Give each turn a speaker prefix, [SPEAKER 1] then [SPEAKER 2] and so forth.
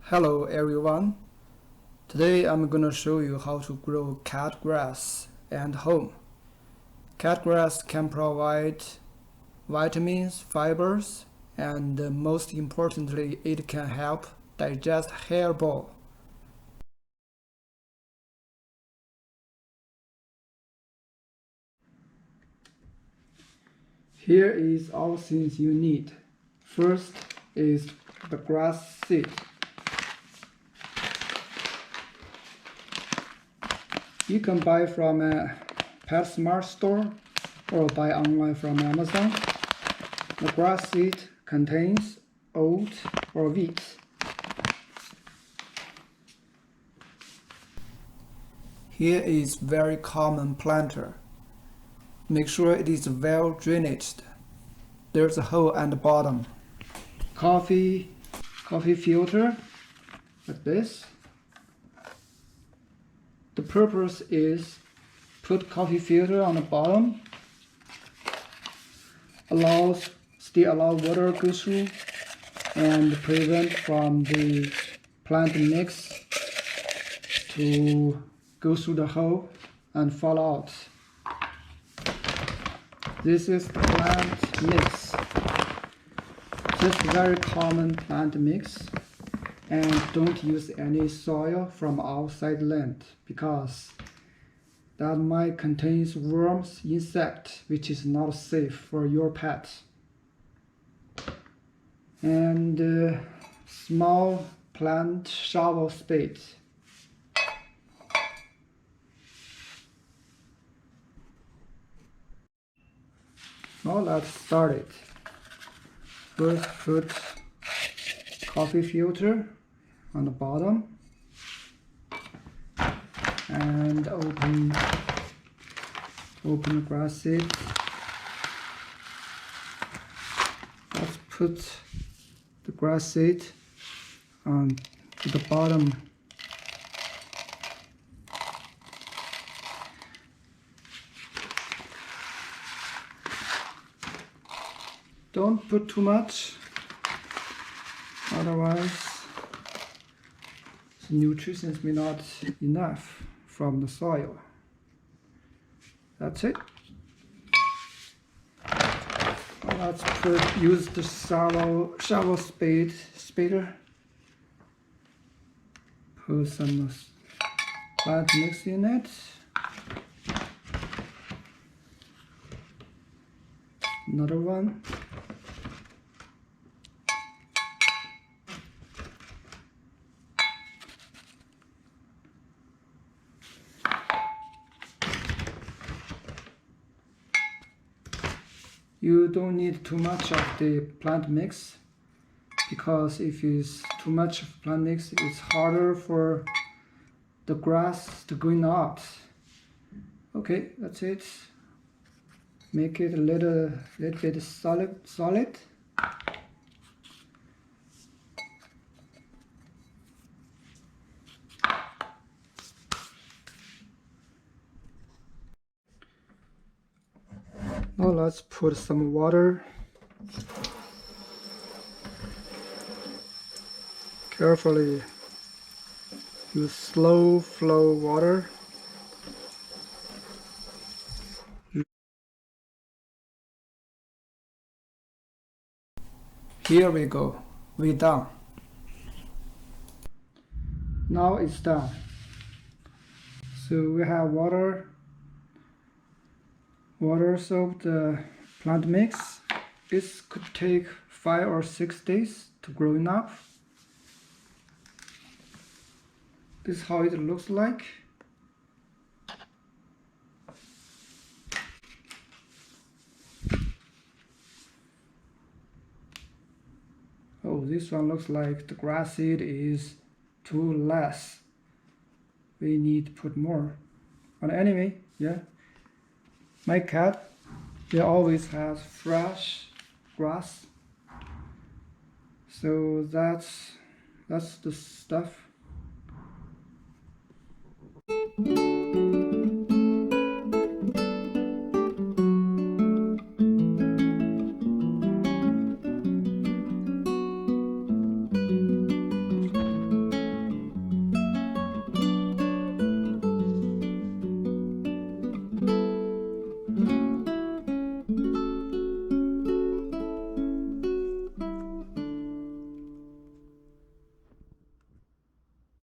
[SPEAKER 1] Hello everyone. Today I'm gonna show you how to grow cat grass at home. Cat grass can provide vitamins, fibers, and most importantly, it can help digest hairball. Here is all things you need. First is the grass seed. You can buy from a PetSmart store or buy online from Amazon. The grass seed contains oat or wheat. Here is very common planter. Make sure it is well drained. There's a hole at the bottom. Coffee filter like this. The purpose is put coffee filter on the bottom, still allow water go through and prevent from the plant mix to go through the hole and fall out. This is the plant mix. This is very common plant mix. And don't use any soil from outside land because that might contain worms, insects, which is not safe for your pet. And small plant shovel spade. Now let's start it. First put coffee filter on the bottom and open the grass seed. Let's put the grass seed on to the bottom. Don't put too much, otherwise the nutrients may not enough from the soil. That's it. Now let's use the shovel spader. Put some plant mix in it. Another one. You don't need too much of the plant mix because if it's too much of plant mix, it's harder for the grass to green out. Okay, that's it. Make it a little bit solid. Now let's put some water. Carefully use slow flow water. Here we go. We're done. Now it's done. So we have water soaked plant mix. This could take 5 or 6 days to growing up. This is how it looks like. Oh, this one looks like the grass seed is too less. We need to put more. But anyway, yeah. My cat, they always has fresh grass. So that's the stuff.